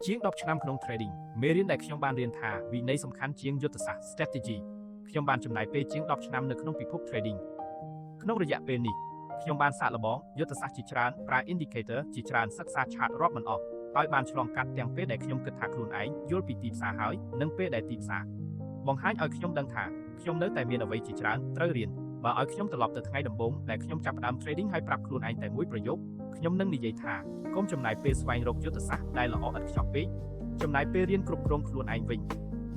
ជាង10ឆ្នាំក្នុង trading មេរៀនដែលខ្ញុំបានរៀនថាវិន័យសំខាន់ជាងយុទ្ធសាស្ត្រ strategy ខ្ញុំបានចំណាយពេលជាង10ឆ្នាំនៅក្នុងពិភព trading ក្នុងរយៈពេលនេះខ្ញុំបានសាកល្បងយុទ្ធសាស្ត្រជាច្រើនប្រើ indicator ជាច្រើនសិក្សា chart រាប់មិនអស់ដោយបានឆ្លងកាត់ទាំងពេលដែលខ្ញុំគិតថាខ្លួនឯងយល់ពីទីផ្សារហើយនិងពេលដែលទីផ្សារបង្ហាញឲ្យខ្ញុំដឹងថាខ្ញុំនៅតែមានអ្វីជាច្រើនត្រូវរៀនបើឲ្យខ្ញុំត្រឡប់ទៅថ្ងៃដំបូងដែលខ្ញុំចាប់ផ្ដើម trading ហើយប្រាប់ខ្លួនឯងតែមួយប្រយោគខ្ញុំនឹងនិយាយថាកុំចំណាយពេលស្វែងរកយុទ្ធសាស្ត្រដែលល្អឥតខ្ចោះពេកចំណាយពេលរៀនគ្រប់គ្រងខ្លួនឯងវិញ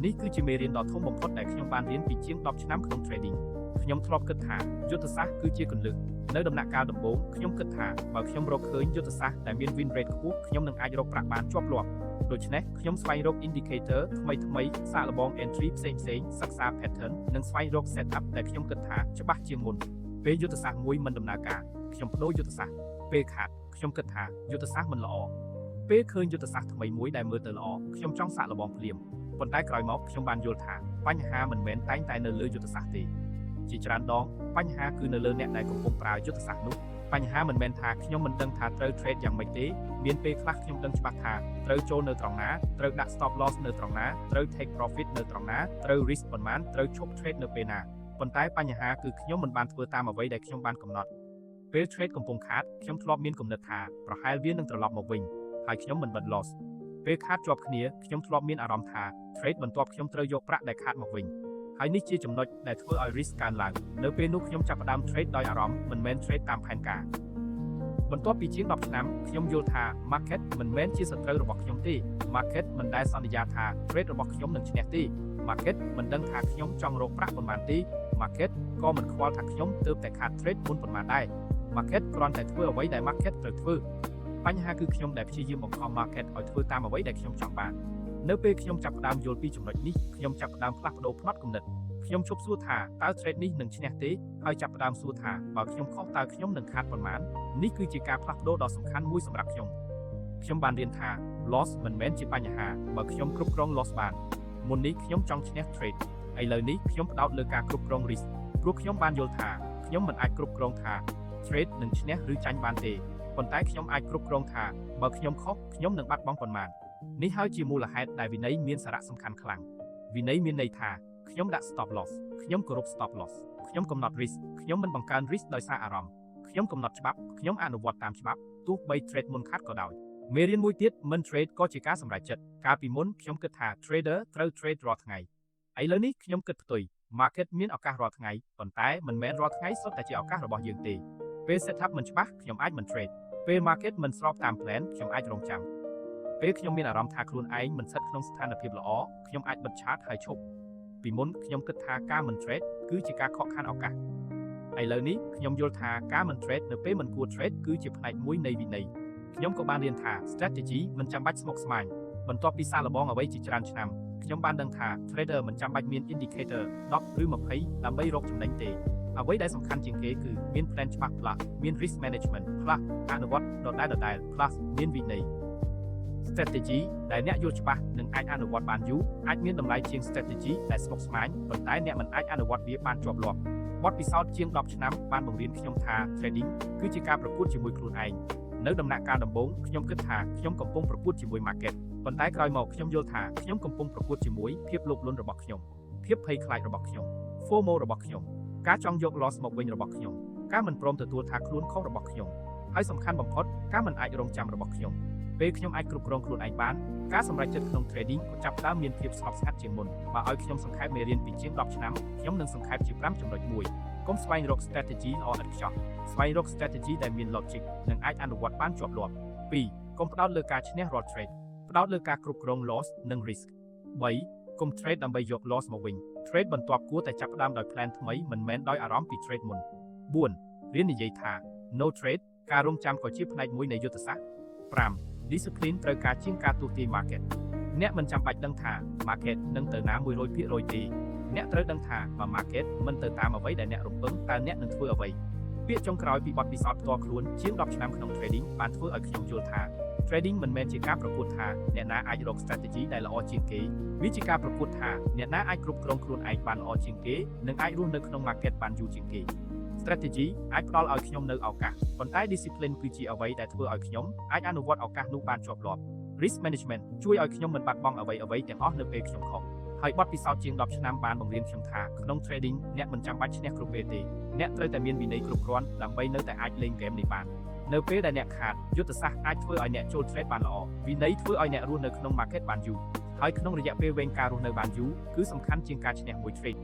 នេះគឺជាមេរៀនដ៏ធំបំផុតដែលខ្ញុំបានរៀនពីជាង10ឆ្នាំក្នុង trading ខ្ញុំធ្លាប់គិតថាយុទ្ធសាស្ត្រគឺជាគន្លឹះនៅដំណាក់កាលដំបូងខ្ញុំគិតថាបើខ្ញុំរកឃើញយុទ្ធសាស្ត្រដែលមាន win rate ខ្ពស់ខ្ញុំនឹងអាចរកប្រាក់បានជាប់លាប់ដូច្នេះខ្ញុំស្វែងរក indicator ថ្មីសាកល្បង entry ផ្សេងសិក្សា pattern និងស្វែងរក setup ដែលខ្ញុំគិតថាច្បាស់ជាងមុនពេលយុទ្ធសាស្ត្រមួយមិនដំណើរការខ្ញុំបដូរយុទ្ធសាស្ត្រពេលខាតខ្ញុំគិតថាយុទ្ធសាស្ត្រមិនល្អពេលឃើញយុទ្ធសាស្ត្រថ្មីមួយដែលមើលទៅល្អខ្ញុំចង់សាកល្បងភ្លាមប៉ុន្តែក្រោយមកខ្ញុំបានយល់ថាបញ្ហាមិនមែនតែងតែនៅលើយុទ្ធសាស្ត្រទេជាច្រើនដងបញ្ហាគឺនៅលើអ្នកដែលកំពុងប្រើយុទ្ធសាស្ត្រនោះបញ្ហាមិនមែនថាខ្ញុំមិនដឹងថាត្រូវ trade យ៉ាងម៉េចទេមានពេលខ្លះខ្ញុំដឹងច្បាស់ថាត្រូវចូលនៅត្រង់ណាត្រូវដាក់ stop loss នៅត្រង់ណាត្រូវ take profit នៅត្រង់ណាត្រូវ risk ប៉ុន្មានត្រូវឈប់ trade នៅពេលណាប៉ុន្តែបញ្ហាគឺខ្ញុំមិនបានធ្វើតាមអ្វីដែលខ្ញុំបានកំណត់ពេល trade កំពុងខាតខ្ញុំធ្លាប់មានគំនិតថាប្រហែលវានឹងត្រឡប់មកវិញហើយខ្ញុំមិនបិទ loss ពេលខាតជាប់គ្នាខ្ញុំធ្លាប់មានអារម្មណ៍ថា trade បន្ទាប់ខ្ញុំត្រូវយកប្រាក់ដែលខាតមកវិញហើយនេះជាចំណុចដែលធ្វើឲ្យ risk កើនឡើងនៅពេលនោះខ្ញុំចាប់ផ្ដើម trade ដោយអារម្មណ៍មិនមែន trade តាមផែនការបន្ទាប់ពីជាង10ឆ្នាំខ្ញុំយល់ថា market មិនមែនជាសត្រូវរបស់ខ្ញុំទេ market មិនដែលសន្យាថា trade របស់ខ្ញុំនឹងឈ្នះទេ market មិនដឹងថាខ្ញុំចង់រកប្រាក់ប៉ុន្មានទេ market ក៏មិនខ្វល់ថាខ្ញុំទើបតែខាត trade មុនប៉ុន្មានដែរ market គ្រាន់តែធ្វើអ្វីដែល market ត្រូវធ្វើបញ្ហាគឺខ្ញុំដែលព្យាយាមបង្ខំ market ឲ្យធ្វើតាមអ្វីដែលខ្ញុំចង់បាននៅពេលខ្ញុំចាប់ផ្ដើមយល់ពីចំណុចនេះខ្ញុំចាប់ផ្ដើមផ្លាស់ប្ដូរផ្នត់គំនិតខ្ញុំជប់សួរថាតើ trade នេះនឹងឈ្នះទេហើយចាប់ផ្ដើមសួរថាបើខ្ញុំខុសតើខ្ញុំនឹងខាតប៉ុន្មាននេះគឺជាការផ្លាស់ប្ដូរដ៏សំខាន់មួយសម្រាប់ខ្ញុំបានរៀនថា loss មិនមែនជាបញ្ហាបើខ្ញុំគ្រប់គ្រង loss បានមុននេះខ្ញុំចង់ឈ្នះ trade ឥឡូវនេះខ្ញុំផ្ដោតលើការគ្រប់គ្រង risk ព្រោះខ្ញុំបានយល់ថាខ្ញុំមិនអាចគ្រប់គ្រងថា trade នឹងឈ្នះឬចាញ់បានទេប៉ុន្តែខ្ញុំអាចគ្រប់គ្រងថាបើខ្ញុំខុសខ្ញុំនឹងបាត់បង់ប៉ុន្មាននេះហើយជាមូលហេតុដែលវិន័យមានសារៈសំខាន់ខ្លាំងវិន័យមានន័យថាខ្ញុំដាក់ stop loss ខ្ញុំគោរព stop loss ខ្ញុំកំណត់ risk ខ្ញុំមិនបង្កើន risk ដោយសារអារម្មណ៍ខ្ញុំកំណត់ច្បាប់ខ្ញុំអនុវត្តតាមច្បាប់ទោះបី trade មុនខាតក៏ដោយមេរៀនមួយទៀតមិន trade ក៏ជាការសម្រេចចិត្តកាលពីមុនខ្ញុំគិតថា trader ត្រូវ trade រាល់ថ្ងៃឥឡូវនេះខ្ញុំគិតផ្ទុយ market មានឱកាសរាល់ថ្ងៃប៉ុន្តែមិនមែនរាល់ថ្ងៃសុទ្ធតែជាឱកាសរបស់យើងទេពេល setup មិនច្បាស់ខ្ញុំអាចមិន trade ពេល market មិនស្របតាម plan ខ្ញុំអាចរងចាំពេលខ្ញុំមានអារម្មណ៍ថាខ្លួនឯងមិនស្ថិតក្នុងស្ថានភាពល្អខ្ញុំអាចបិទ chart ហើយឈប់ពីមុនខ្ញុំគិតថាការមិន trade គឺជាការខកខានឱកាសឥឡូវនេះខ្ញុំយល់ថាការមិន trade នៅពេលមិនគួរ trade គឺជាផ្នែកមួយនៃវិន័យខ្ញុំក៏បានរៀនថា strategy មិនចាំបាច់ស្មុគស្មាញបន្ទាប់ពីសាកល្បងអ្វីជាច្រើនឆ្នាំខ្ញុំបានដឹងថា trader មិនចាំបាច់មាន indicator 10ឬ20ដើម្បីរកចំណេញទេអ្វីដែលសំខាន់ជាងគេគឺមាន plan ច្បាស់ផ្លាស់មាន risk management ផ្លាស់អនុវត្តដដែលផ្លាស់មានវិន័យ strategy ដែលអ្នកយល់ច្បាស់និងអាចអនុវត្តបានយូរអាចមានតម្លៃជាង strategy ដែលស្មុគស្មាញប៉ុន្តែអ្នកមិនអាចអនុវត្តវាបានជាប់លាប់បទពិសោធន៍ជាង10ឆ្នាំបានបង្រៀនខ្ញុំថា trading គឺជាការប្រកួតជាមួយខ្លួនឯងនៅដំណាក់កាលដំបូងខ្ញុំគិតថាខ្ញុំកំពុងប្រកួតជាមួយ market ប៉ុន្តែក្រោយមកខ្ញុំយល់ថាខ្ញុំកំពុងប្រកួតជាមួយភាពលោភលន់របស់ខ្ញុំភាពភ័យខ្លាចរបស់ខ្ញុំ FOMO របស់ខ្ញុំការចង់យក loss មកវិញរបស់ខ្ញុំការមិនព្រមទទួលថាខ្លួនខុសរបស់ខ្ញុំហើយសំខាន់បំផុតការមិនអាចរងចាំរបស់ខ្ញុំពេលខ្ញុំអាចគ្រប់គ្រងខ្លួនឯងបានការសម្រេចចិត្តក្នុង trading ក៏ចាប់ផ្ដើមមានភាពស្ងប់ស្ងាត់ជាងមុនបើឲ្យខ្ញុំសង្ខេបមេរៀនពីជាង10ឆ្នាំខ្ញុំនឹងសង្ខេបជា5ចំណុច1កុំស្វែងរក strategy ល្អឥតខ្ចោះស្វែងរក strategy ដែលមាន logic និងអាចអនុវត្តបានជាប់លាប់2កុំផ្ដោតលើការឈ្នះរាល់ trade ផ្ដោតលើការគ្រប់គ្រង loss និង risk 3កុំ trade ដើម្បីយក loss មកវិញ trade បន្ទាប់គួរតែចាប់ផ្ដើមដោយ plan ថ្មីមិនមែនដោយអារម្មណ៍ពី trade មុន4រៀននិយាយថា no trade ការរងចាំក៏ជាផ្នែកមួយនៃយុទ្ធសាស្ត្រ5 discipline ត្រូវការជាងការទូទាយ market អ្នកមិនចាំបាច់ដឹងថា market នឹងទៅណា 100% ទេអ្នកត្រូវដឹងថាបើ market មិនទៅតាមអ្វីដែលអ្នករំពឹងតើអ្នកនឹងធ្វើអ្វីពាក្យចុងក្រោយពីបទពិសោធន៍ផ្ទាល់ខ្លួនជាង10ឆ្នាំក្នុង trading បានធ្វើឲ្យខ្ញុំយល់ថា trading មិនមែនជាការប្រកួតថាអ្នកណាអាចរក strategy ដែលល្អជាងគេវាជាការប្រកួតថាអ្នកណាអាចគ្រប់គ្រងខ្លួនឯងបានល្អជាងគេនិងអាចរស់នៅក្នុង market បានយូរជាងគេ strategy អាចផ្ដល់ឲ្យខ្ញុំនៅឱកាសប៉ុន្តែ discipline គឺជាអ្វីដែលធ្វើឲ្យខ្ញុំអាចអនុវត្តឱកាសនោះបានជាប់លាប់ risk management ជួយឲ្យខ្ញុំមិនបាត់បង់អ្វីៗទាំងអស់នៅពេលខ្ញុំខុសហើយបទពិសោធន៍ជាង10ឆ្នាំបានបង្រៀនខ្ញុំថាក្នុង trading អ្នកមិនចាំបាច់ឈ្នះគ្រប់ពេលទេអ្នកត្រូវតែមានវិន័យគ្រប់គ្រាន់ដើម្បីនៅតែអាចលេងហ្គេមនេះបាននៅពេលដែលអ្នកខាតយុទ្ធសាស្ត្រអាចធ្វើឲ្យអ្នកចូល trade បានល្អវិន័យធ្វើឲ្យអ្នករស់នៅក្នុង market បានយូរហើយក្នុងរយៈពេលវែងការរស់នៅបានយូរគឺសំខាន់ជាងការឈ្នះមួយ trade